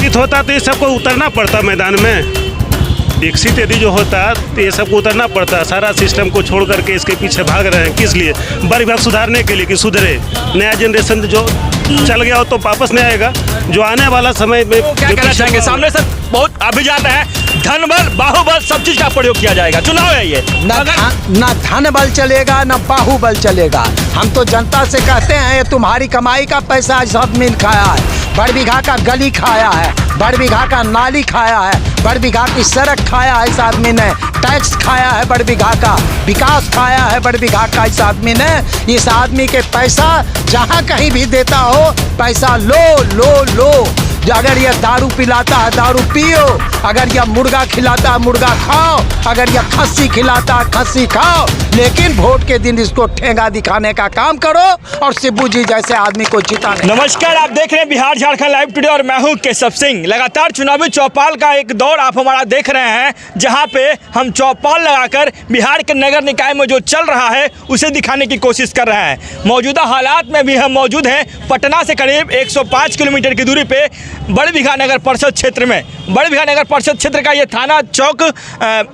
विकसित होता तो ये सबको उतरना पड़ता मैदान में। विकसित यदि जो होता तो ये सबको उतरना पड़ता। सारा सिस्टम को छोड़ करके इसके पीछे भाग रहे हैं किस लिए? वन विभाग सुधारने के लिए कि सुधरे। नया जनरेशन जो चल गया हो तो वापस नहीं आएगा। जो आने वाला समय में क्या कहना चाहेंगे? सामने से बहुत अभिजात है, धन बल बाहुबल सब चीज का प्रयोग किया जाएगा। चुनाव है ये, ना धन बल चलेगा ना बाहुबल चलेगा। हम तो जनता से कहते हैं ये तुम्हारी कमाई का पैसा सब मिल खाया है। बड़ बीघा का गली खाया है, बड़ बीघा का नाली खाया है, बड़ बीघा की सड़क खाया है इस आदमी ने, टैक्स खाया है बड़ बीघा का, विकास खाया है बड़ बीघा का इस आदमी ने। इस आदमी के पैसा जहाँ कहीं भी देता हो पैसा लो लो लो। अगर यह दारू पिलाता है दारू पियो, अगर यह मुर्गा खिलाता है मुर्गा खाओ, अगर यह खस्सी खिलाता है खस्सी खाओ, लेकिन वोट के दिन इसको ठेंगा दिखाने का काम करो और शिबू जी जैसे आदमी को जिताने। नमस्कार, आप देख रहे हैं बिहार झारखंड लाइव टुडे और मैं हूं केशव सिंह। लगातार चुनावी चौपाल का एक दौर आप हमारा देख रहे हैं, जहां पे हम चौपाल लगाकर बिहार के नगर निकाय में जो चल रहा है उसे दिखाने की कोशिश कर रहे हैं। मौजूदा हालात में भी हम मौजूद हैं पटना से करीब 105 किलोमीटर की दूरी पे बड़ बीघा नगर परिषद क्षेत्र में। बड़ बीघा नगर परिषद क्षेत्र का ये थाना चौक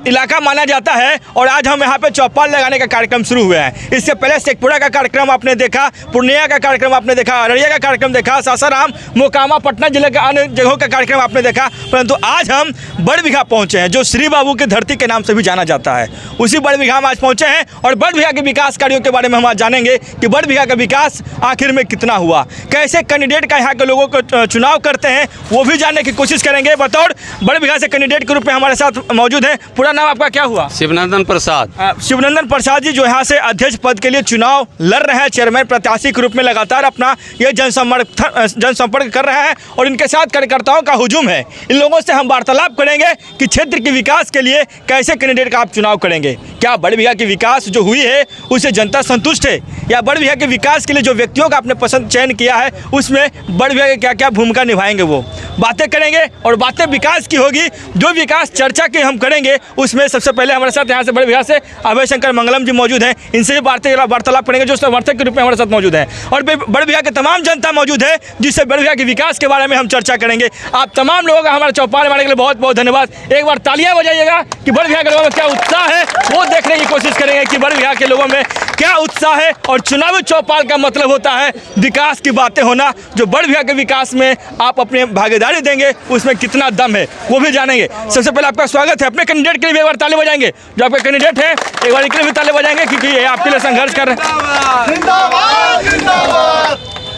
इलाका माना जाता है और आज हम यहाँ पे चौपाल लगाने का कार्यक्रम शुरू हुआ है। इससे पहले शेखपुरा का कार्यक्रम आपने देखा, पूर्णिया का कार्यक्रम आपने देखा, अररिया का कार्यक्रम देखा, सासाराम, मोकामा, पटना जिले के अन्य जगहों का कार्यक्रम आपने देखा, परंतु आज हम बड़ बीघा पहुँचे हैं जो श्री बाबू की धरती के नाम से भी जाना जाता है। उसी बड़ बीघा में आज पहुँचे हैं और बड़ बीघा के विकास कार्यों के बारे में हम आज जानेंगे कि बड़ बीघा का विकास आखिर में कितना हुआ, कैसे कैंडिडेट का यहाँ के लोगों को चुनाव करते हैं वो भी जानने की कोशिश करेंगे। बतौर बड़ बीघा से कैंडिडेट के रूप में हमारे साथ मौजूद हैं। पूरा नाम आपका क्या हुआ? शिवनंदन प्रसाद। शिवनंदन प्रसाद जी जो यहाँ से अध्यक्ष पद के लिए चुनाव लड़ रहे हैं, चेयरमैन प्रत्याशी के रूप में लगातार अपना ये जनसंपर्क कर रहे हैं और इनके साथ कार्यकर्ताओं का हुजूम है। इन लोगों से हम वार्तालाप करेंगे कि क्षेत्र के विकास के लिए कैसे कैंडिडेट का आप चुनाव करेंगे। क्या बड़ बीघा की विकास जो हुई है उससे जनता संतुष्ट है, या बड़ बीघा के विकास के लिए जो व्यक्तियों का आपने पसंद चयन किया है उसमें बड़ बीघा की क्या क्या भूमिका निभाएंगे, वो बातें करेंगे। और बातें विकास की होगी, जो विकास चर्चा की हम करेंगे उसमें सबसे पहले हमारे साथ यहाँ से बड़ बीघा से अभय शंकर मंगलम जी मौजूद हैं। इनसे वार्तालाप करेंगे जो समर्थक के रूप में हमारे साथ मौजूद हैं। और बड़ बीघा के तमाम जनता मौजूद है जिससे बड़ बीघा के विकास के बारे में हम चर्चा करेंगे। आप तमाम लोगों का हमारे चौपाल वाले के लिए बहुत बहुत धन्यवाद। एक बार तालियां बजाइएगा कि बड़ बीघा के लोगों में क्या उत्साह है, वो देखने की कोशिश करेंगे कि बड़ बीघा के लोगों में क्या उत्साह है। और चुनावी चौपाल का मतलब होता है विकास की बातें होना। जो बड़ बीघा के विकास में आप अपनी भागीदारी देंगे उसमें कितना दम है वो भी जानेंगे। सबसे पहले आपका स्वागत है। अपने कैंडिडेट के लिए भी एक बार ताली बजाएंगे, जो आपके कैंडिडेट है एक बार इनके लिए भी ताली बजाएंगे क्योंकि ये आपके लिए संघर्ष कर रहे हैं।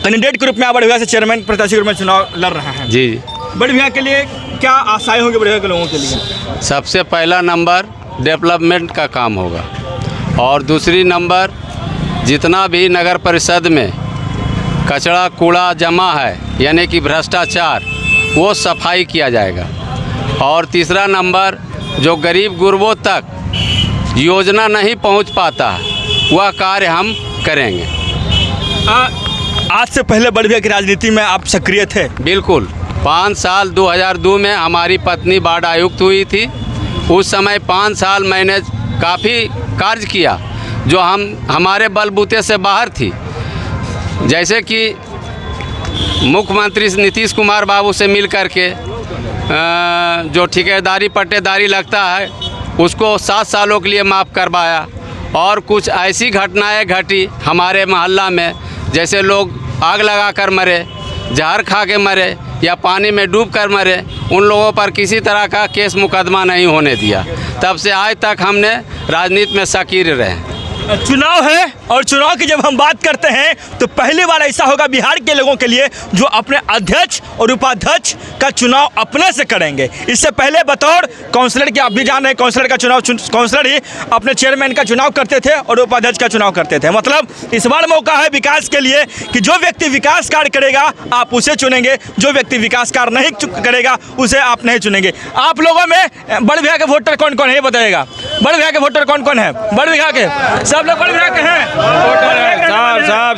कैंडिडेट के रूप में आप बड़ बीघा से चेयरमैन प्रत्याशी के रूप में चुनाव लड़ रहे हैं जी। बड़ बीघा के लिए क्या आशाएं होंगी बड़ बीघा के लोगों के लिए? सबसे पहला नंबर डेवलपमेंट का काम होगा और दूसरी नंबर जितना भी नगर परिषद में कचरा कूड़ा जमा है यानी कि भ्रष्टाचार वो सफाई किया जाएगा। और तीसरा नंबर जो गरीब गुरबों तक योजना नहीं पहुंच पाता वह कार्य हम करेंगे। आज से पहले बड़ बीघा की राजनीति में आप सक्रिय थे? बिल्कुल। 5 साल 2002 में हमारी पत्नी वार्ड आयुक्त हुई थी। उस समय 5 साल मैंने काफ़ी कार्य किया जो हमारे बलबूते से बाहर थी। जैसे कि मुख्यमंत्री नीतीश कुमार बाबू से मिल कर के जो ठेकेदारी पट्टेदारी लगता है उसको 7 सालों के लिए माफ़ करवाया। और कुछ ऐसी घटनाएं घटी हमारे मोहल्ला में, जैसे लोग आग लगा कर मरे, जहर खा के मरे या पानी में डूब कर मरे, उन लोगों पर किसी तरह का केस मुकदमा नहीं होने दिया। तब से आज तक हमने राजनीति में सक्रिय रहे। चुनाव है और चुनाव की जब हम बात करते हैं तो पहली बार ऐसा होगा बिहार के लोगों के लिए जो अपने अध्यक्ष और उपाध्यक्ष का चुनाव अपने से करेंगे। इससे पहले बतौर काउंसलर की आप भी जान रहे हैं, काउंसलर का चुनाव काउंसलर ही अपने चेयरमैन का चुनाव करते थे और उपाध्यक्ष का चुनाव करते थे। मतलब इस बार मौका है विकास के लिए कि जो व्यक्ति विकास कार्य करेगा आप उसे चुनेंगे, जो व्यक्ति विकास कार्य नहीं करेगा उसे आप नहीं चुनेंगे। आप लोगों में बड़ बीघा के वोटर कौन कौन है ये बताइएगा। बड़ बीघा के वोटर कौन कौन है? बड़ बीघा के सब लोग बड़ बीघा के हैं। सब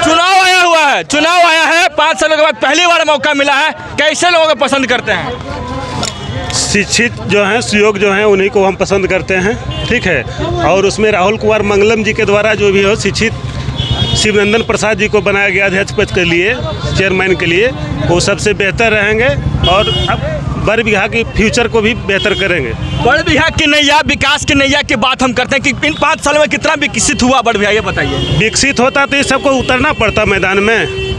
चुनाव आया हुआ है, चुनाव आया है 5 सालों के बाद पहली बार मौका मिला है। कैसे लोगों को पसंद करते हैं? शिक्षित जो हैं, सुयोग जो हैं, उन्हीं को हम पसंद करते हैं। ठीक है। और उसमें राहुल कुमार मंगलम जी के द्वारा जो भी हो शिक्षित शिवनंदन प्रसाद जी को बनाया गया अध्यक्ष पद के लिए, चेयरमैन के लिए, वो सबसे बेहतर रहेंगे और अब बरबीघा की फ्यूचर को भी बेहतर करेंगे। बरबीघा की नैया, विकास की नैया की बात हम करते हैं कि इन 5 सालों में कितना विकसित हुआ बरबीघा, ये बताइए। विकसित होता तो ये सबको उतरना पड़ता मैदान में।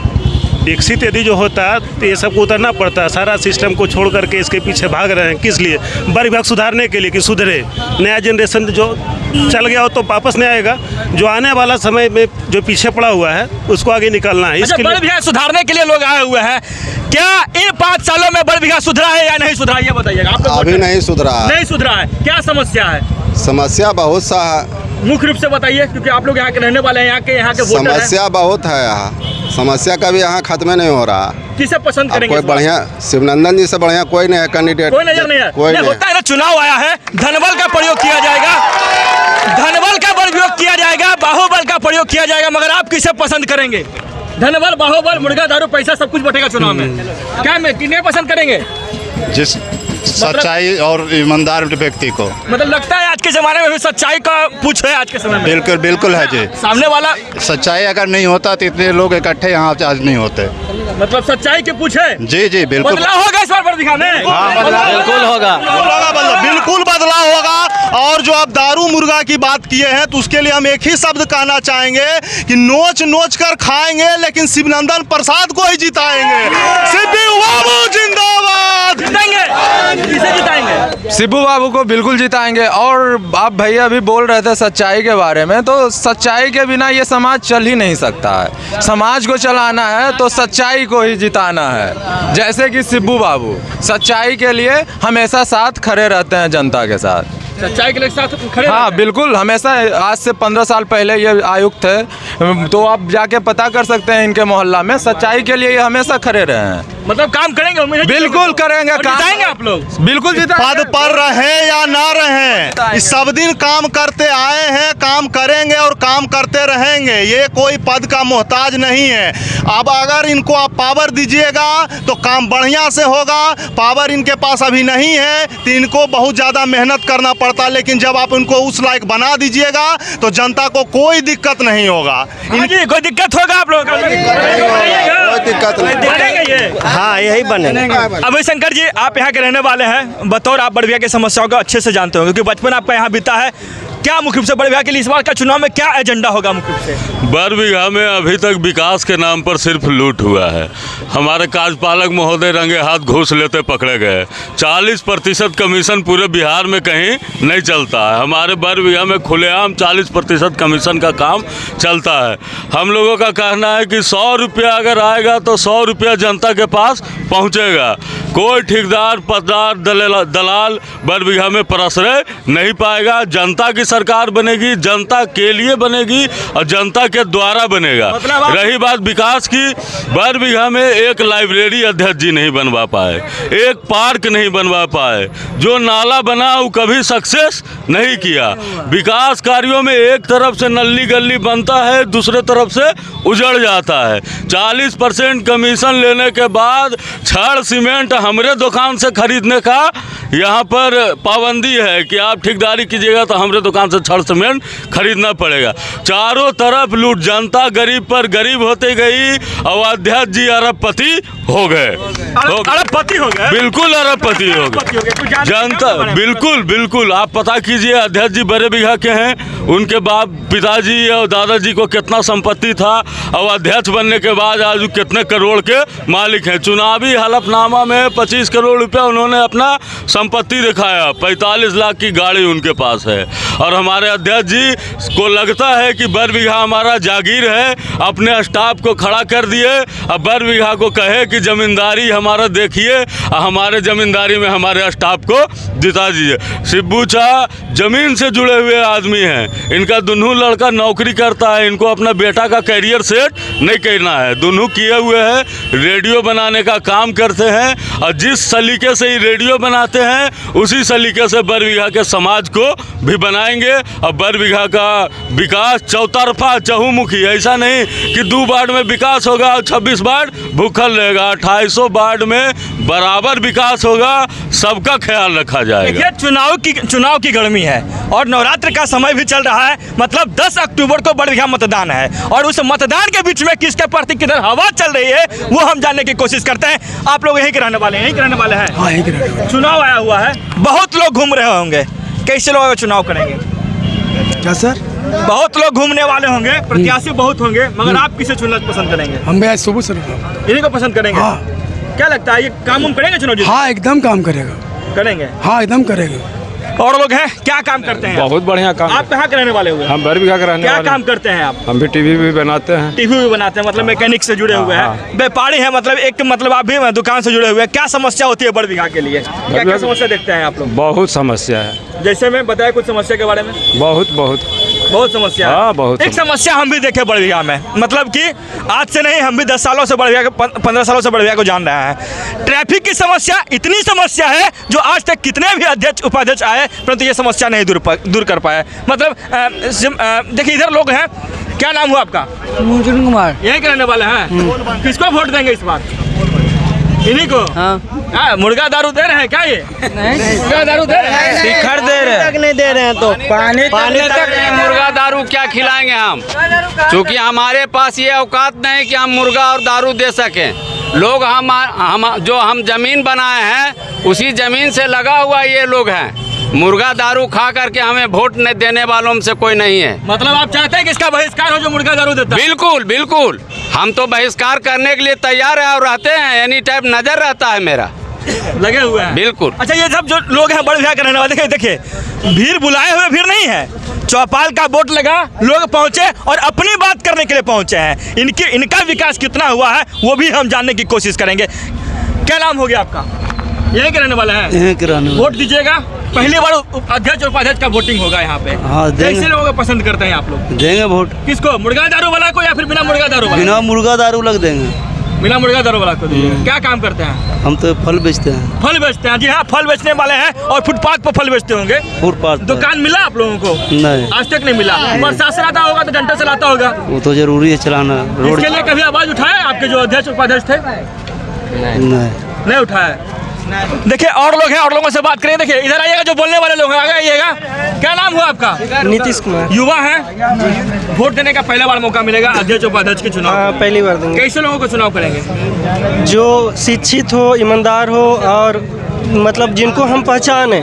विकसित यदि जो होता तो ये सबको उतरना पड़ता। सारा सिस्टम को छोड़ करके इसके पीछे भाग रहे हैं, किस लिए? बरबीघा सुधारने के लिए कि सुधरे। नया जनरेशन जो चल गया हो तो वापस नहीं आएगा, जो आने वाला समय में जो पीछे पड़ा हुआ है उसको आगे निकालना है। अच्छा, बरबीघा सुधारने के लिए लोग आए हुए हैं, क्या इन 5 सालों में बरबीघा सुधरा है या नहीं सुधरा, ये बताइएगा। आप लोग अभी नहीं सुधरा है। नहीं सुधरा है, क्या समस्या है? समस्या बहुत सा है। मुख्य रूप से बताइए, क्योंकि आप लोग यहाँ के रहने वाले हैं, यहाँ के वोटर हैं। समस्या बहुत है यहाँ। समस्या का भी यहाँ खत्म नहीं हो रहा। किसे पसंद अब करेंगे? कोई बढ़िया शिवनंदन जी से बढ़िया कोई नहीं है कैंडिडेट। कोई नजर नहीं है। कोई नहीं होता है ना, चुनाव आया है, धनबल का प्रयोग किया जाएगा, धनबल का प्रयोग किया जाएगा, बाहुबल का प्रयोग किया जाएगा, मगर आप किसे पसंद करेंगे? धनबल, बाहुबल, मुर्गा, दारू, पैसा सब कुछ बटेगा चुनाव में, क्या में किन्हें पसंद करेंगे? जिस सच्चाई और ईमानदार व्यक्ति को। मतलब लगता है आज के जमाने में भी सच्चाई का पूछ है आज के समय में। बिल्कुल बिल्कुल है जी। सामने वाला सच्चाई अगर नहीं होता तो इतने लोग इकट्ठे यहाँ आज नहीं होते। मतलब सच्चाई के पूछे। जी जी बिल्कुल। बदलाव होगा इस बार बरबीघा में। बिल्कुल होगा। बिल्कुल बदलाव होगा। और जो आप दारू मुर्गा की बात किए हैं तो उसके लिए हम एक ही शब्द कहना चाहेंगे कि नोच नोच कर खाएंगे लेकिन शिवनंदन प्रसाद को ही जिताएंगे। शिबू बाबू जिंदाबाद। जिताएंगे, किसे जिताएंगे? शिबू बाबू को बिल्कुल जिताएंगे। और आप भैया भी बोल रहे थे सच्चाई के बारे में, तो सच्चाई के बिना ये समाज चल ही नहीं सकता है। समाज को चलाना है तो सच्चाई को ही जिताना है। जैसे कि शिबू बाबू सच्चाई के लिए हमेशा साथ खड़े रहते हैं जनता के साथ। सच्चाई के लिए साथ खड़े। हाँ बिल्कुल, हमेशा। आज से 15 साल पहले ये आयुक्त थे, तो आप जाके पता कर सकते हैं इनके मोहल्ला में, सच्चाई के लिए ये हमेशा खड़े रहे हैं। मतलब काम करेंगे, उम्मीद है बिल्कुल करेंगे। काम जिताएंगे आप लोग, बिल्कुल जिताएंगे। पद पर रहे या ना रहे, इस सब दिन काम करते आए हैं, काम करेंगे और काम करते रहेंगे। ये कोई पद का मोहताज नहीं है। अब अगर इनको आप पावर दीजिएगा तो काम बढ़िया से होगा। पावर इनके पास अभी नहीं है तो इनको बहुत ज़्यादा मेहनत करना पड़ता, लेकिन जब आप इनको उस लायक बना दीजिएगा तो जनता को कोई दिक्कत नहीं होगा। इनकी कोई दिक्कत होगा आप लोगों को? कोई दिक्कत नहीं। बनेंगे ये। हाँ यही बनेगा। अभय शंकर जी, आप यहाँ के रहने वाले हैं, बतौर आप बरबीघा की समस्याओं को अच्छे से जानते होंगे क्योंकि बचपन आपका यहाँ बीता है। क्या मुख्य रूप से बरबीघा के लिए इस बार का चुनाव में क्या एजेंडा होगा मुख्य रूप से? बरबीघा में अभी तक विकास के नाम पर सिर्फ लूट हुआ है। हमारे कार्यपालक महोदय रंगे हाथ घूस लेते पकड़े गए। 40% कमीशन पूरे बिहार में कहीं नहीं चलता है। हमारे बरबीघा में खुलेआम 40% कमीशन का काम चलता है। हम लोगों का कहना है कि 100 रुपया अगर आएगा तो 100 रुपया जनता के पास पहुंचेगा। कोई ठेकेदार, पददार, दलाल बरबीघा में प्रश्रय नहीं पाएगा। जनता की सरकार बनेगी, जनता के लिए बनेगी और जनता के द्वारा बनेगा। रही बात विकास की, बरबीघा में एक लाइब्रेरी अध्यक्ष जी नहीं बनवा पाए, एक पार्क नहीं बनवा पाए, जो नाला बना वो कभी सक्सेस नहीं किया। विकास कार्यों में एक तरफ से नल्ली गली बनता है, दूसरे तरफ से उजड़ जाता है। 40% कमीशन लेने के बाद छड़ सीमेंट हमारे दुकान से खरीदने का यहाँ पर पाबंदी है कि आप ठेकेदारी कीजिएगा तो हमारे दुकान से छड़ सीमेंट खरीदना पड़ेगा। चारों तरफ लूट, जनता गरीब पर गरीब होते गई और अध्यक्ष जी अरबपति हो गए। अरबपति हो गए, बिल्कुल अरबपति हो गए। जनता बिल्कुल बिल्कुल, आप पता कीजिए अध्यक्ष जी बरबीघा के हैं, उनके बाप पिताजी और दादाजी को कितना संपत्ति था और अध्यक्ष बनने के बाद आज कितने करोड़ के मालिक हैं। चुनावी हलफनामा में 25 करोड़ रुपया उन्होंने अपना संपत्ति दिखाया, 45 लाख की गाड़ी उनके पास है। और हमारे अध्यक्ष जी को लगता है कि बरबीघा हमारा जागीर है, अपने स्टाफ को खड़ा कर दिए। अब बरबीघा को कहे कि जमींदारी हमारा देखिए, हमारे जमींदारी में हमारे स्टाफ को जिता दीजिए। शिबू चा जमीन से जुड़े हुए आदमी हैं, इनका दोनों लड़का नौकरी करता है, इनको अपना बेटा का कैरियर सेट नहीं करना है। दोनों किए हुए हैं, रेडियो बनाने का काम करते हैं और जिस सलीके से ही रेडियो बनाते हैं उसी सलीके से बरबीघा के समाज को भी बनाएंगे। और बरबीघा का विकास चौतरफा चहुमुखी, ऐसा नहीं कि 2 वार्ड में विकास होगा और 26 वार्ड भूखल रहेगा। 2800 वार्ड में बराबर विकास होगा, सबका ख्याल रखा जाएगा। चुनाव की गर्मी नहीं है और नवरात्र का समय भी चल रहा है, मतलब 10 अक्टूबर को बड़बिघा मतदान है और उस मतदान के बीच में किसके प्रति किधर हवा चल रही है वो हम जानने की कोशिश करते हैं। आप लोग यहीं के रहने वाले हैं, यहीं के रहने वाले हैं? हाँ, यहीं के रहने वाले। चुनाव आया हुआ है, बहुत लोग घूम रहे होंगे, कैसे लोग चुनाव करेंगे? क्या सर? बहुत लोग घूमने वाले होंगे, प्रत्याशी बहुत होंगे, मगर आप किसे चुनना पसंद करेंगे? हम भी आज सुबह से इन्हीं को पसंद करेंगे? क्या लगता है ये काम हम करेंगे चुनाव? हाँ, एकदम काम करेगा। करेंगे? हाँ, एकदम करेगा। और लोग हैं, क्या काम करते हैं? बहुत बढ़िया काम। आप कहाँ के रहने वाले हुए? हम बड़बिघा के रहने क्या वाले काम करते हैं आप? हम भी टीवी भी बनाते हैं। टीवी भी बनाते हैं, मतलब मैकेनिक से जुड़े हुए हैं, व्यापारी हैं, मतलब एक मतलब आप भी दुकान से जुड़े हुए हैं। क्या समस्या होती है बड़बिघा के लिए? क्या क्या समस्या देखते हैं आप लोग? बहुत समस्या है, जैसे मैं बताया कुछ समस्या के बारे में। बहुत समस्या है। हाँ, बहुत एक समस्या हम भी देखे बड़बिघा में, मतलब कि आज से नहीं, हम भी 10 सालों से बड़बिघा 15 सालों से बड़बिघा को जान रहे हैं। ट्रैफिक की समस्या इतनी समस्या है जो आज तक कितने भी अध्यक्ष उपाध्यक्ष आए परंतु ये समस्या नहीं दूर कर पाए। मतलब देखिए इधर लोग हैं, क्या नाम हुआ आपका? मुंजुन कुमार। यहीं के रहने वाले हैं? किसको वोट देंगे इस बार? इन्हीं को? हाँ। मुर्गा दारू दे रहे हैं क्या ये? नहीं, मुर्गा दारू दे रहे हैं, शिखर दे रहे हैं, नहीं दे रहे हैं तो पानी तक मुर्गा दारू क्या खिलाएंगे हम, क्योंकि हमारे पास ये औकात नहीं कि हम मुर्गा और दारू दे सकें। लोग हम जो हम जमीन बनाए हैं उसी जमीन से लगा हुआ ये लोग हैं। मुर्गा दारू खा करके हमें वोट नहीं देने वालों में से कोई नहीं है। मतलब आप चाहते हैं कि इसका बहिष्कार हो जो मुर्गा दारू देता है? बिल्कुल बिल्कुल, हम तो बहिष्कार करने के लिए तैयार है और रहते हैं, एनी टाइम नजर रहता है मेरा, लगे हुए हैं। बिल्कुल। अच्छा, ये सब जो लोग हैं बड़बिघा के रहने वाले, देखिए भीड़ बुलाए हुए भीड़ नहीं है, चौपाल का बोर्ड लगा, लोग पहुंचे और अपनी बात करने के लिए पहुंचे हैं। इनका विकास कितना हुआ है वो भी हम जानने की कोशिश करेंगे। क्या नाम हो गया आपका? यहीं के रहने वाला है? यहीं के रहने वाले। वोट दीजिएगा, पहली बार अध्यक्ष और उपाध्यक्ष का वोटिंग होगा यहाँ पे। हाँ, कैसे लोगों को पसंद करते हैं आप लोग? देंगे वोट। किसको, मुर्गा दारू वाला को या फिर बिना मुर्गा दारू वाला? बिना मुर्गा दारू लग देंगे। बिना मुर्गा दारू वाला को दीजिएगा। क्या काम करते हैं? हम तो फल बेचते हैं। फल बेचते हैं? जी हाँ, फल बेचने वाले हैं और फुटपाथ पर फल बेचते होंगे। फुटपाथ पर। दुकान मिला आप लोगों को? नहीं, आज तक नहीं मिला। प्रशासन आता होगा तो डंडा चलाता होगा, वो तो जरूरी है चलाना। रोड इसके लिए कभी आवाज उठाए आपके जो अध्यक्ष उपाध्यक्ष थे? नहीं उठाया। देखिए और लोग हैं, और लोगों से बात करें। देखिए इधर आइएगा, जो बोलने वाले लोग हैं आगे आइएगा। क्या नाम हुआ आपका? नीतीश कुमार। युवा है, वोट देने का पहला बार मौका मिलेगा अध्यक्ष उपाध्यक्ष के चुनाव। पहली बार देंगे। कैसे लोगों को चुनाव करेंगे? जो शिक्षित हो, ईमानदार हो और मतलब जिनको हम पहचाने।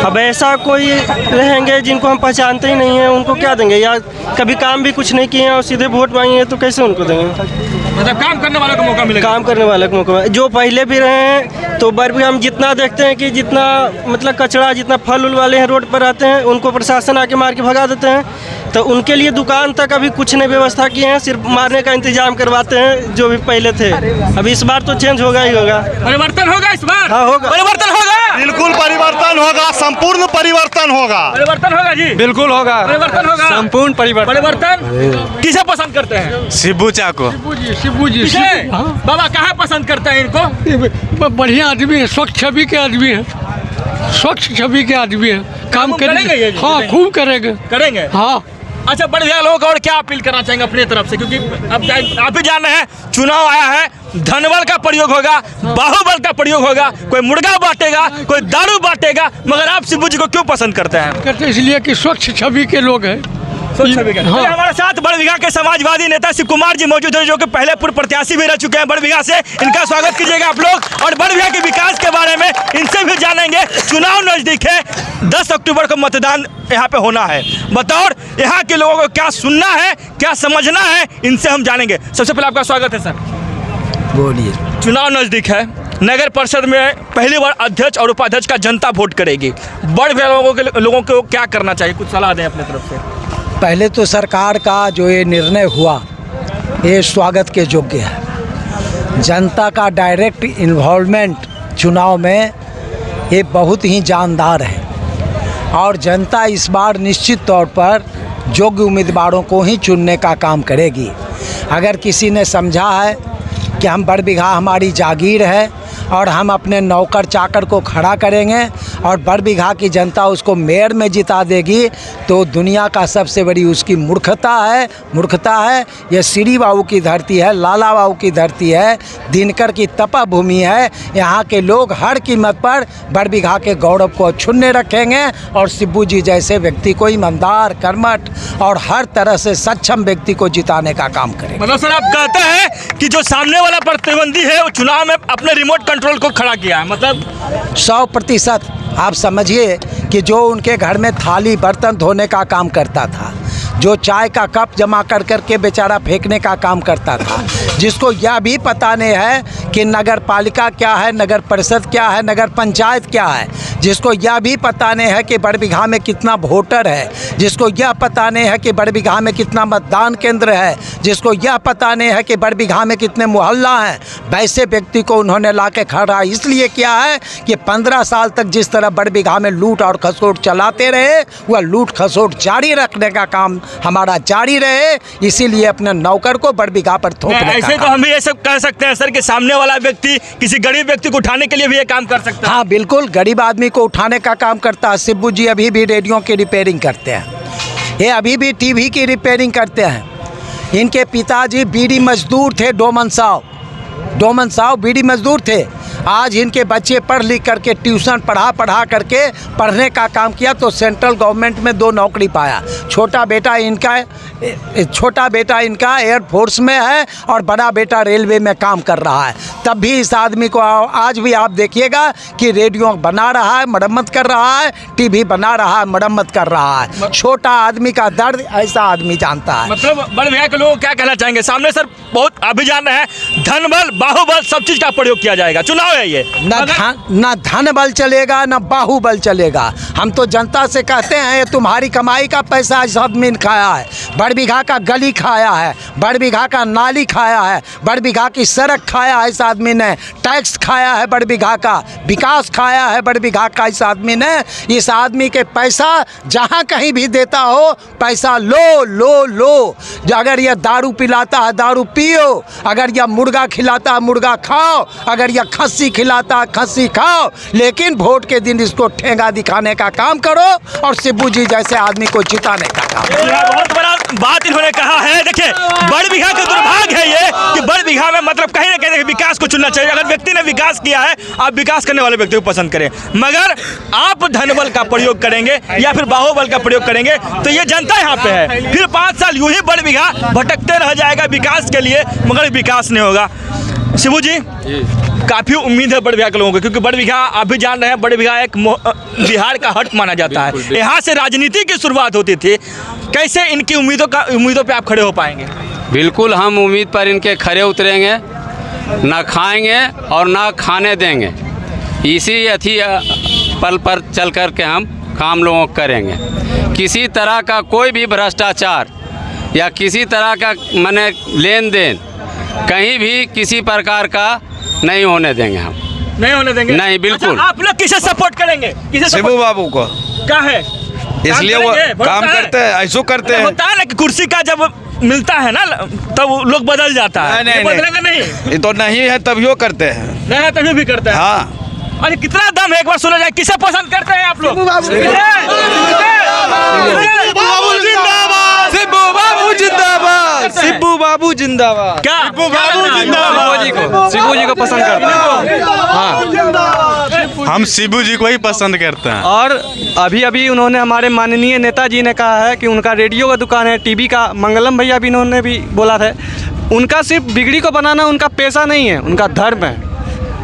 अब ऐसा कोई रहेंगे जिनको हम पहचानते ही नहीं है, उनको क्या देंगे? या कभी काम भी कुछ नहीं किए हैं और सीधे वोट मांगे तो कैसे उनको देंगे? मतलब काम करने वालों को मौका मिलेगा? काम करने वाले को मौका, जो पहले भी रहे हैं। तो बड़बिघा हम जितना देखते हैं कि जितना मतलब कचरा, जितना फल उल वाले हैं रोड पर आते हैं, उनको प्रशासन आके मार के भगा देते हैं। तो उनके लिए दुकान तक अभी कुछ नहीं व्यवस्था किए हैं, सिर्फ मारने का इंतजाम करवाते हैं जो भी पहले थे। अब इस बार तो चेंज होगा ही होगा। परिवर्तन होगा इस बार? हाँ, होगा। परिवर्तन होगा, बिल्कुल परिवर्तन होगा, संपूर्ण परिवर्तन होगा। परिवर्तन होगा जी, बिल्कुल होगा, परिवर्तन होगा, संपूर्ण परिवर्तन। किसे पसंद करते हैं? शिबू चा को। शिबू जी। बाबा कहाँ पसंद करते हैं इनको? बढ़िया आदमी है, स्वच्छ छवि के आदमी है, स्वच्छ छवि के आदमी है, काम करेंगे। हाँ, खूब करेंगे। हाँ। अच्छा, बढ़िया लोग और क्या अपील करना चाहेंगे अपनी तरफ से, क्योंकि अब आप ही जान रहे हैं चुनाव आया है, धनबल का प्रयोग होगा, बाहुबल का प्रयोग होगा, कोई मुर्गा बांटेगा, कोई दारू बांटेगा, मगर आप शिबू जी को क्यों पसंद करते हैं? करते इसलिए कि स्वच्छ छवि के लोग हैं। हाँ। हमारे साथ बड़बिघा के समाजवादी नेता शिव कुमार जी मौजूद हैं, जो कि पहले पूर्व प्रत्याशी भी रह चुके हैं बड़बिघा से। इनका स्वागत कीजिएगा आप लोग और बड़बिघा के विकास के बारे में इनसे भी जानेंगे। चुनाव नजदीक है, 10 अक्टूबर को मतदान यहाँ पे होना है। बतौर यहाँ के लोगों को क्या सुनना है, क्या समझना है, इनसे हम जानेंगे। सबसे पहले आपका स्वागत है सर। बोलिए। चुनाव नजदीक है, नगर परिषद में पहली बार अध्यक्ष और उपाध्यक्ष का जनता वोट करेगी। बड़बिघा लोगों को क्या करना चाहिए, कुछ सलाह दें अपने तरफ से। पहले तो सरकार का जो ये निर्णय हुआ ये स्वागत के योग्य है। जनता का डायरेक्ट इन्वॉल्वमेंट चुनाव में ये बहुत ही जानदार है और जनता इस बार निश्चित तौर पर योग्य उम्मीदवारों को ही चुनने का काम करेगी। अगर किसी ने समझा है कि हम बड़बिघा हमारी जागीर है, और हम अपने नौकर चाकर को खड़ा करेंगे और बरबीघा की जनता उसको मेयर में जिता देगी तो दुनिया का सबसे बड़ी उसकी मूर्खता है। ये श्री बाबू की धरती है, लाला बाबू की धरती है, दिनकर की तपा भूमि है। यहाँ के लोग हर कीमत पर बरबीघा के गौरव को अक्षुण्ण रखेंगे और शिबू जी जैसे व्यक्ति को ईमानदार, कर्मठ और हर तरह से सक्षम व्यक्ति को जिताने का काम करेंगे। मतलब सर आप कहते हैं कि जो सामने वाला प्रतिद्वंदी है वो चुनाव में अपने रिमोट कंट्रोल को खड़ा किया है, मतलब 100% आप समझिए कि जो उनके घर में थाली बर्तन धोने का काम करता था, जो चाय का कप जमा कर के बेचारा फेंकने का काम करता था, जिसको यह भी पता नहीं है कि नगर पालिका क्या है, नगर परिषद क्या है, नगर पंचायत क्या है, जिसको यह भी पता नहीं है कि बरबीघा में कितना वोटर है, जिसको यह पता नहीं है कि बरबीघा में कितना मतदान केंद्र है, जिसको यह पता नहीं है कि बरबीघा में कितने मोहल्ला हैं, वैसे व्यक्ति को उन्होंने ला के खड़ा इसलिए किया है कि 15 साल तक जिस तरह बरबीघा में लूट और खसोट चलाते रहे वह लूट खसोट जारी रखने का काम हमारा जारी रहे, इसीलिए अपने नौकर को बरबीघा पर थोपने का ऐसे तो हम भी ये सब कह सकते हैं सर कि सामने वाला व्यक्ति किसी गरीब व्यक्ति को उठाने के लिए भी ये काम कर सकता है। हाँ बिल्कुल, गरीब आदमी को उठाने का काम करता है। शिबू जी अभी भी रेडियो की रिपेयरिंग करते हैं, ये अभी भी टीवी की रिपेयरिंग करते हैं। इनके पिताजी बीड़ी मजदूर थे, डोमन साहब बीड़ी मजदूर थे। आज इनके बच्चे पढ़ लिख करके ट्यूशन पढ़ा करके पढ़ने का काम किया तो सेंट्रल गवर्नमेंट में 2 नौकरी पाया। छोटा बेटा इनका एयरफोर्स में है और बड़ा बेटा रेलवे में काम कर रहा है। तब भी इस आदमी को आज भी आप देखिएगा कि रेडियो बना रहा है, मरम्मत कर रहा है, टीवी बना रहा है, मरम्मत कर रहा है। छोटा आदमी का दर्द ऐसा आदमी जानता है। मतलब बरबीघा के लोग क्या कहना चाहेंगे? सामने सर बहुत अभी जान रहे हैं धन बल बाहुबल सब चीज का प्रयोग किया जाएगा, चुनाव है ये। ना धन बल चलेगा ना बाहुबल चलेगा। हम तो जनता से कहते हैं ये तुम्हारी कमाई का पैसा इस आदमी ने खाया है, बरबीघा का गली खाया है, बरबीघा का नाली खाया है, बरबीघा की सड़क खाया है इस आदमी ने, टैक्स खाया है बरबीघा का, विकास खाया है बरबीघा का इस आदमी ने। इस आदमी के पैसा जहाँ कहीं भी देता हो पैसा लो। अगर यह दारू पिलाता है दारू पियो, अगर यह मुर्गा खिलाता है मुर्गा खाओ, अगर यह खस्सी खिलाता है खस्सी खाओ, लेकिन वोट के दिन इसको ठेंगा दिखाने का काम करो और शिबू जी जैसे आदमी को जिताने का काम। बहुत बड़ा बात इन्होंने कहा है। देखिए बरबीघा का दुर्भाग्य है ये कि बरबीघा में मतलब कहीं ना कहीं विकास को चुनना चाहिए। अगर व्यक्ति ने विकास किया है आप विकास करने वाले व्यक्ति को पसंद करें, मगर आप धनबल का प्रयोग करेंगे या फिर बाहुबल का प्रयोग करेंगे तो ये जनता यहाँ पे है। फिर 5 साल यूं ही बरबीघा भटकते रह जाएगा विकास के लिए, मगर विकास नहीं होगा। शिबू जी काफ़ी उम्मीद है बरबीघा के लोगों को, क्योंकि बरबीघा आप भी जान रहे हैं बरबीघा एक बिहार का हट माना जाता है। यहाँ से राजनीति की शुरुआत होती थी। कैसे इनकी उम्मीदों पे आप खड़े हो पाएंगे? बिल्कुल हम उम्मीद पर इनके खरे उतरेंगे, ना खाएंगे और ना खाने देंगे। इसी अथी पल पर चल कर के हम काम लोगों को करेंगे। किसी तरह का कोई भी भ्रष्टाचार या किसी तरह का माने लेन देन कहीं भी किसी प्रकार का नहीं होने देंगे। हम नहीं होने देंगे? नहीं, बिल्कुल। अच्छा, आप लोग किसे सपोर्ट करेंगे? शिबू बाबू को। क्या है इसलिए वो काम करते हैं, ऐसो करते हैं। होता है ना कि कुर्सी का जब मिलता है ना तब लोग बदल जाता है। नहीं, बदलेंगे नहीं? ये तो नहीं है तभी करते हैं। नहीं है तभी भी करते हैं। हाँ। अरे कितना दम है, एक बार सुना जाए। किसे पसंद करते हैं आप लोग? शिबू बाबू जिंदाबाद। क्या शिबू जी को पसंद करते हैं। हाँ, हम शिबू जी को ही पसंद करते हैं। और अभी उन्होंने हमारे माननीय नेताजी ने कहा है कि उनका रेडियो का दुकान है, टीवी का। मंगलम भैया भी इन्होंने भी बोला था उनका सिर्फ बिगड़ी को बनाना उनका पेशा नहीं है, उनका धर्म है।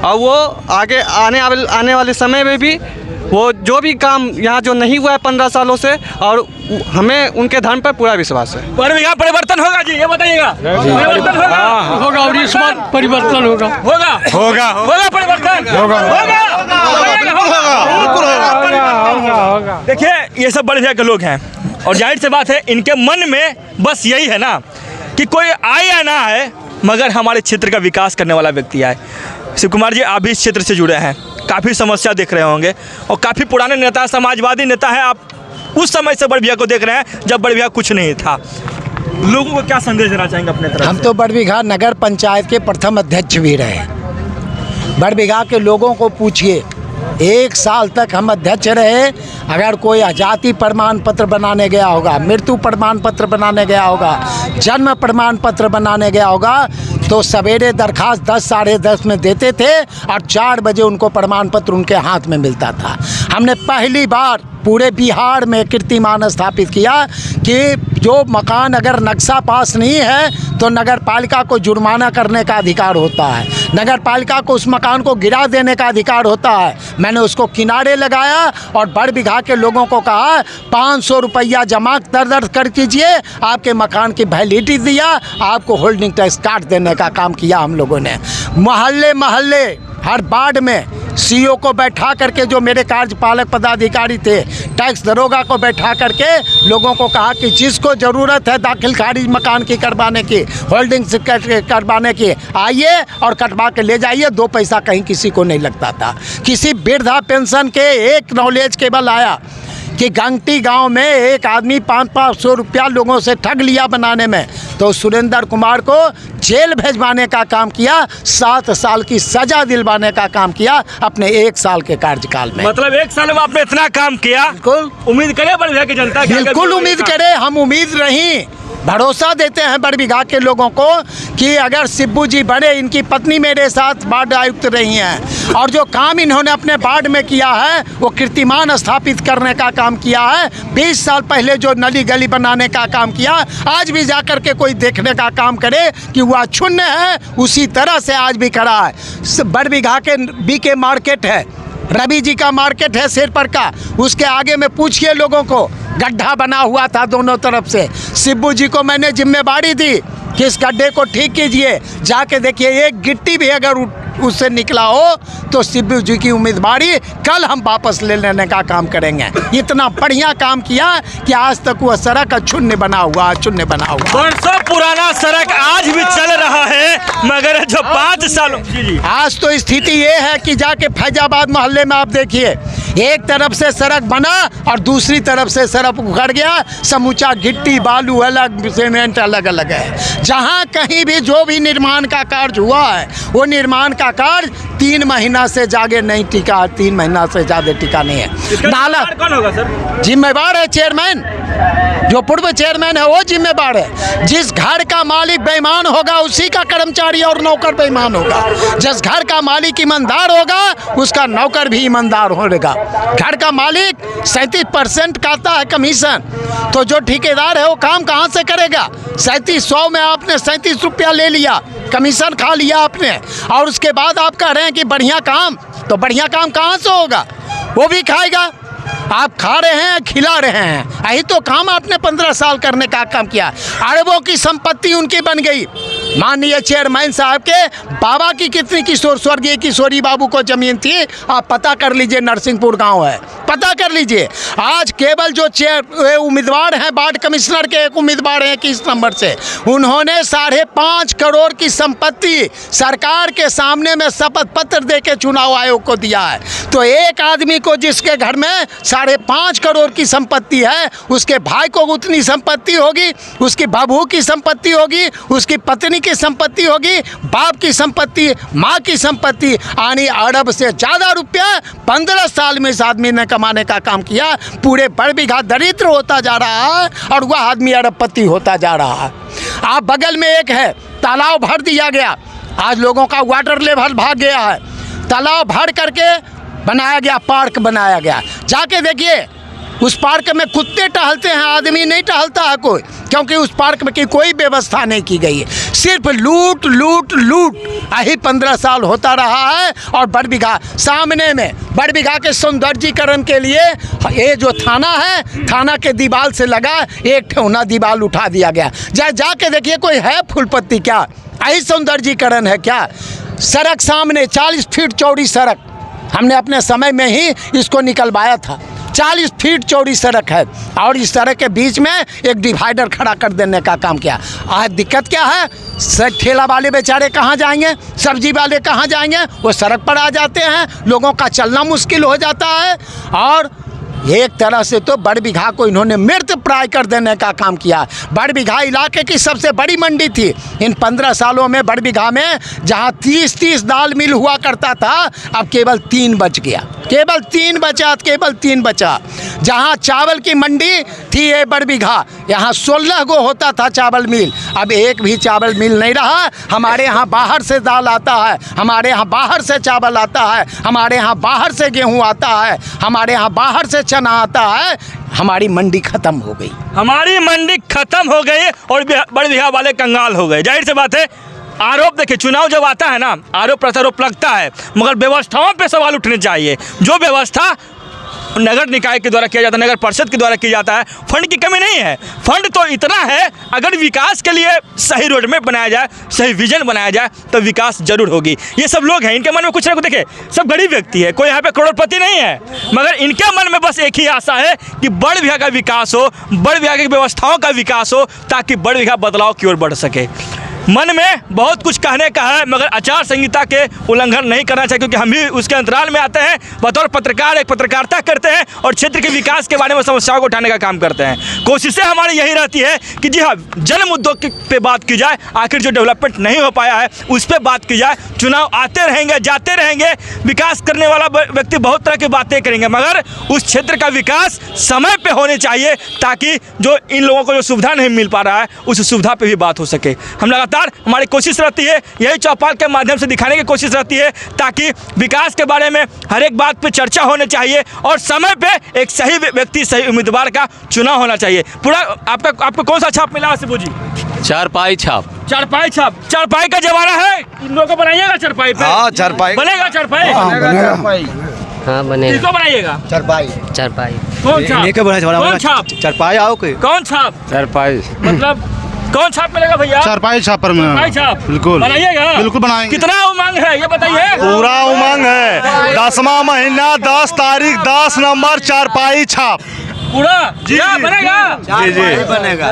और वो आगे आने वाले समय में भी वो जो भी काम यहाँ जो नहीं हुआ है 15 सालों से, और हमें उनके धर्म पर पूरा विश्वास है। बरबीघा परिवर्तन होगा जी, ये बताइएगा। परिवर्तन होगा और इस बार परिवर्तन होगा परिवर्तन होगा। देखिए ये सब बरबीघा के लोग हैं और जाहिर सी बात है इनके मन में बस यही है ना कि कोई आए या ना आए मगर हमारे क्षेत्र का विकास करने वाला व्यक्ति आए। शिव कुमार जी आप भी इस क्षेत्र से जुड़े हैं, काफ़ी समस्या देख रहे होंगे और काफ़ी पुराने नेता, समाजवादी नेता हैं आप। उस समय से बरबीघा को देख रहे हैं जब बरबीघा कुछ नहीं था। लोगों को क्या संदेश देना चाहेंगे अपने तरफ? हम तो बरबीघा नगर पंचायत के प्रथम अध्यक्ष भी रहे बड़बीघा के लोगों को पूछिए, 1 साल तक हम अध्यक्ष रहे, अगर कोई जाति प्रमाण पत्र बनाने गया होगा, मृत्यु प्रमाण पत्र बनाने गया होगा, जन्म प्रमाण पत्र बनाने गया होगा, तो सवेरे दरखास्त 10 साढ़े 10 में देते थे और 4 बजे उनको प्रमाण पत्र उनके हाथ में मिलता था। हमने पहली बार पूरे बिहार में कीर्तिमान स्थापित किया कि जो मकान अगर नक्शा पास नहीं है तो नगर पालिका को जुर्माना करने का अधिकार होता है, नगर पालिका को उस मकान को गिरा देने का अधिकार होता है। मैंने उसको किनारे लगाया और बड़बीघा के लोगों को कहा 500 रुपया जमा दर्ज कर कीजिए, आपके मकान की वैलिडिटी दिया, आपको होल्डिंग टैक्स काट देने का काम किया हम लोगों ने। मोहल्ले मोहल्ले हर वार्ड में सीईओ को बैठा करके, जो मेरे कार्यपालक पदाधिकारी थे, टैक्स दरोगा को बैठा करके लोगों को कहा कि जिसको ज़रूरत है दाखिल खारिज मकान की करवाने की, होल्डिंग करवाने की, आइए और कटवा के ले जाइए, 2 पैसा कहीं किसी को नहीं लगता था। किसी वृद्धा पेंशन के एक नॉलेज केवल आया कि गंगटी गांव में एक आदमी 500 रुपया लोगों से ठग लिया बनाने में, तो सुरेंद्र कुमार को जेल भेजवाने का काम किया, 7 साल की सजा दिलवाने का काम किया अपने 1 साल के कार्यकाल में। मतलब 1 साल में आपने इतना काम किया, बिल्कुल उम्मीद करे बड़बीघा की जनता, बिल्कुल उम्मीद करे, हम उम्मीद नहीं, भरोसा देते हैं बड़बीघा के लोगों को कि अगर शिब्बू जी बड़े, इनकी पत्नी मेरे साथ वार्ड आयुक्त रही हैं और जो काम इन्होंने अपने वार्ड में किया है वो कीर्तिमान स्थापित करने का काम किया है। 20 साल पहले जो नली गली बनाने का काम किया, आज भी जाकर के कोई देखने का काम करे कि वह शून्य है, उसी तरह से आज भी खड़ा है। बड़बीघा के बीके मार्केट है, रवि जी का मार्केट है शेरपर का, उसके आगे में पूछिए लोगों को, गड्ढा बना हुआ था दोनों तरफ से। शिब्बू जी को मैंने जिम्मेदारी दी कि इस गड्ढे को ठीक कीजिए, जाके देखिए एक गिट्टी भी अगर उससे निकला हो तो शिब्बू जी की उम्मीदवारी कल हम वापस ले लेने का काम करेंगे। इतना बढ़िया काम किया कि आज तक वह सड़क शून्य बना हुआ। वर्षों पुराना सड़क आज भी चल रहा है, मगर जो 5 साल आज तो स्थिति ये है कि जाके फैजाबाद मोहल्ले में आप देखिए, एक तरफ से सड़क बना और दूसरी तरफ से सड़क उखड़ गया, समूचा गिट्टी बालू अलग, सीमेंट अलग अलग है। जहाँ कहीं भी जो भी निर्माण का कार्य हुआ है वो निर्माण का कार्य 3 महीना से जागे नहीं टिका, 3 महीना से ज़्यादा टिका नहीं है। नाला कौन होगा सर? जिम्मेवार है चेयरमैन, जो पूर्व चेयरमैन है वो जिम्मेवार है। जिस घर का मालिक बेईमान होगा उसी का कर्मचारी और नौकर बेईमान होगा। जिस घर का मालिक ईमानदार होगा उसका नौकर भी ईमानदार होगा। घर का मालिक 37% काटता है कमीशन, तो जो ठेकेदार है वो काम कहाँ से करेगा? 3700 में आपने 37 रुपया ले लिया, कमीशन खा लिया आपने, और उसके बाद आप कह रहे हैं कि बढ़िया काम, तो बढ़िया काम कहाँ से होगा? वो भी खाएगा। आप खा रहे हैं, खिला रहे हैं, यही तो काम आपने 15 साल करने का काम किया। अरबों की संपत्ति उनकी बन गई। माननीय चेयरमैन साहब के बाबा की कितनी स्वर्गीय किशोरी बाबू को जमीन थी, आप पता कर लीजिए, नरसिंहपुर गांव है, पता कर लीजिए। आज केवल जो उम्मीदवार हैं, वार्ड कमिश्नर के एक उम्मीदवार हैं 21 नंबर से, उन्होंने 5.5 करोड़ की संपत्ति सरकार के सामने में शपथ पत्र दे के चुनाव आयोग को दिया है। तो एक आदमी को जिसके घर में 5.5 करोड़ की संपत्ति है, उसके भाई को उतनी संपत्ति होगी, उसकी बहू की संपत्ति होगी, उसकी पत्नी की संपत्ति होगी, बाप की संपत्ति, माँ की संपत्ति, यानी अरब से ज़्यादा रुपया 15 साल में इस आदमी ने कमाने का काम किया। पूरे बड़बीघा दरिद्र होता जा रहा है और वह आदमी अरबपति होता जा रहा है। आप बगल में एक है तालाब भर दिया गया, आज लोगों का वाटर लेवल भाग गया है, तालाब भर करके बनाया गया, पार्क बनाया गया। जाके देखिए उस पार्क में कुत्ते टहलते हैं, आदमी नहीं टहलता है कोई, क्योंकि उस पार्क में की कोई व्यवस्था नहीं की गई है। सिर्फ लूट लूट लूट यही 15 साल होता रहा है। और बड़बीघा सामने में, बड़बीघा के सौंदर्यीकरण के लिए ये जो थाना है, थाना के दीवार से लगा एक ठेहुना दीवार उठा दिया गया। जाके देखिए कोई है फूलपत्ती क्या? यही सौंदर्यीकरण है क्या? सड़क सामने 40 फीट चौड़ी सड़क, हमने अपने समय में ही इसको निकलवाया था। 40 फीट चौड़ी सड़क है और इस सड़क के बीच में एक डिवाइडर खड़ा कर देने का काम किया। आज दिक्कत क्या है? ठेला वाले बेचारे कहाँ जाएंगे, सब्जी वाले कहाँ जाएंगे? वो सड़क पर आ जाते हैं, लोगों का चलना मुश्किल हो जाता है। और एक तरह से तो बड़बीघा को इन्होंने मृत प्राय कर देने का काम किया। बड़बीघा इलाके की सबसे बड़ी मंडी थी। इन 15 सालों में बड़बीघा में जहां 30-30 दाल मिल हुआ करता था, अब केवल 3 बच गया, केवल 3 बचा, केवल 3 बचा। जहां चावल की मंडी थी ये बड़बीघा, यहाँ 16 गो होता था चावल मिल, अब एक भी चावल मिल नहीं रहा। हमारे यहाँ बाहर से दाल आता है, हमारे यहाँ बाहर से चावल आता है, हमारे यहाँ बाहर से गेहूँ आता है, हमारे यहाँ बाहर से चना आता है। हमारी मंडी खत्म हो गई, हमारी मंडी खत्म हो गई और बड़बीघा वाले कंगाल हो गए। जाहिर सी बात है, आरोप देखिए, चुनाव जब आता है ना, आरोप प्रत्यारोप लगता है, मगर व्यवस्थाओं पे सवाल उठने चाहिए। जो व्यवस्था नगर निकाय के द्वारा किया जाता है, नगर परिषद के द्वारा किया जाता है, फंड की कमी नहीं है। फंड तो इतना है, अगर विकास के लिए सही रोड मैप बनाया जाए, सही विजन बनाया जाए, तो विकास जरूर होगी। ये सब लोग हैं, इनके मन में कुछ ना कुछ, देखिए सब गरीब व्यक्ति है, कोई यहाँ पे करोड़पति नहीं है, मगर इनके मन में बस एक ही आशा है कि बड़बीघा का विकास हो, बड़बीघा की व्यवस्थाओं का विकास हो, ताकि बड़बीघा बदलाव की ओर बढ़ सके। मन में बहुत कुछ कहने का है, मगर आचार संहिता के उल्लंघन नहीं करना चाहिए, क्योंकि हम भी उसके अंतराल में आते हैं, बतौर पत्रकार एक पत्रकारिता करते हैं और क्षेत्र के विकास के बारे में समस्याओं को उठाने का काम करते हैं। कोशिशें हमारी यही रहती है कि जी हाँ, जन मुद्दों पे बात की जाए, आखिर जो डेवलपमेंट नहीं हो पाया है उस पर बात की जाए। चुनाव आते रहेंगे, जाते रहेंगे, विकास करने वाला व्यक्ति बहुत तरह की बातें करेंगे, मगर उस क्षेत्र का विकास समय पर होने चाहिए, ताकि जो इन लोगों को जो सुविधा नहीं मिल पा रहा है उस सुविधा पर भी बात हो सके। हम हमारी कोशिश रहती है, यही चौपाल के माध्यम से दिखाने की कोशिश रहती है, ताकि विकास के बारे में हर एक बात पे चर्चा होनी चाहिए और समय पे एक सही व्यक्ति, सही उम्मीदवार का चुनाव होना चाहिए। पूरा आपको कौन सा छाप मिला सिब्बू जी? चारपाई छाप। चारपाई छाप, चारपाई का जमाना है, इन लोगों को बनाइएगा चारपाई पे। हाँ, चारपाई बनेगा, चारपाई हाँ बनेगा। किसको बनाइएगा? चारपाई कौन छाप? चारपाई आओ के कौन छाप? चारपाई मतलब कौन छाप मिलेगा भैया? चारपाई छाप पर में चारपाई छाप बिल्कुल बनाइएगा, बिल्कुल बनाएंगे। कितना उमंग है ये बताइए। पूरा उमंग है। 10वां महीना 10 तारीख 10 नंबर चारपाई छाप पूरा जी बनेगा। जी बनेगा,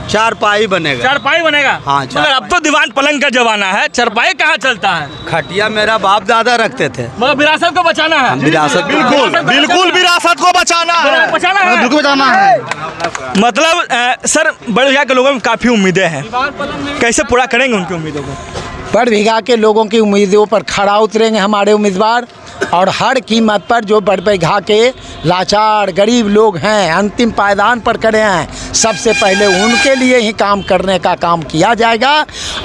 चारपाई बनेगा, चारपाई बनेगा। हाँ, मगर अब तो दीवान पलंग का जमाना है, चारपाई कहाँ चलता है? खटिया मेरा बाप दादा रखते थे, मगर विरासत को बचाना है। विरासत बिल्कुल विरासत को बचाना है, बचाना है, बिल्कुल बचाना है। मतलब सर, बड़बीघा के लोगों में काफ़ी उम्मीदें हैं, कैसे पूरा करेंगे उनकी उम्मीदों को? बड़बीघा के लोगों की उम्मीदों पर खड़ा उतरेंगे हमारे उम्मीदवार, और हर कीमत पर जो बड़बीघा के लाचार गरीब लोग हैं, अंतिम पायदान पर खड़े हैं, सबसे पहले उनके लिए ही काम करने का काम किया जाएगा।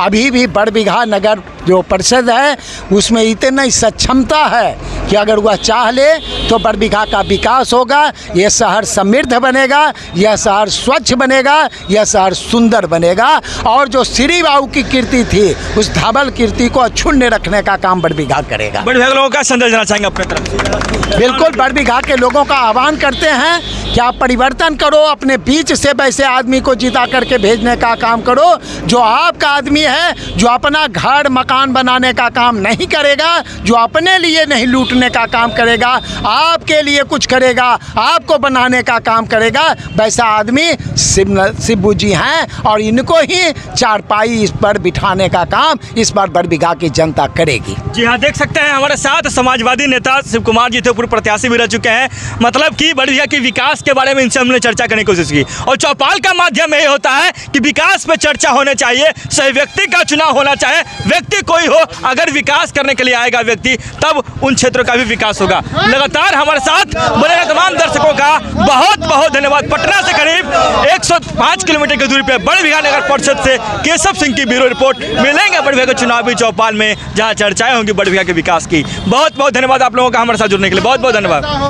अभी भी बड़बीघा नगर जो परिषद है उसमें इतनी सक्षमता है कि अगर वह चाह ले तो बड़बीघा का विकास होगा, यह शहर समृद्ध बनेगा, यह शहर स्वच्छ बनेगा, यह शहर सुंदर बनेगा। और जो श्री बाबू की कीर्ति थी, उस धवल कीर्ति को अक्षुण्ण रखने का काम बड़बीघा करेगा। बड़बीघा के लोगों का संदेश देना चाहेंगे अपने तरफ से? बिल्कुल, बड़बीघा के लोगों का आह्वान करते हैं कि आप परिवर्तन करो, अपने बीच से वैसे आदमी को जिता करके भेजने का काम करो जो आपका आदमी है, जो अपना घर मकान बनाने का काम नहीं करेगा, जो अपने लिए नहीं लूटने का काम करेगा, आपके लिए कुछ करेगा, आपको बनाने का काम करेगा, वैसा आदमी सिब्बू जी हैं। और इनको ही चारपाई इस पर बिठाने का काम इस बार बड़बीघा की जनता करेगी। जी हाँ, देख सकते हैं हमारे साथ समाजवादी नेता शिव कुमार जी थे, पूर्व प्रत्याशी भी रह चुके हैं। मतलब कि बड़बीघा के विकास के बारे में इनसे हमने चर्चा करने की कोशिश की, और चौपाल का माध्यम यही होता है कि विकास पे चर्चा होने चाहिए, सही व्यक्ति का चुनाव होना चाहिए। व्यक्ति कोई हो, अगर विकास करने के लिए आएगा व्यक्ति, तब उन क्षेत्रों का भी विकास होगा। लगातार हमारे साथ बने तमाम दर्शकों का बहुत बहुत धन्यवाद। पटना से करीब 105 किलोमीटर की दूरी पर बड़बीघा नगर परिषद से केशव सिंह की ब्यूरो रिपोर्ट। मिलेंगे बड़बीघा के चुनावी चौपाल में, जहाँ चर्चाएं होंगी बड़बीघा के विकास की। बहुत बहुत धन्यवाद आप लोगों का हमारे साथ जुड़ने के लिए, बहुत बहुत धन्यवाद।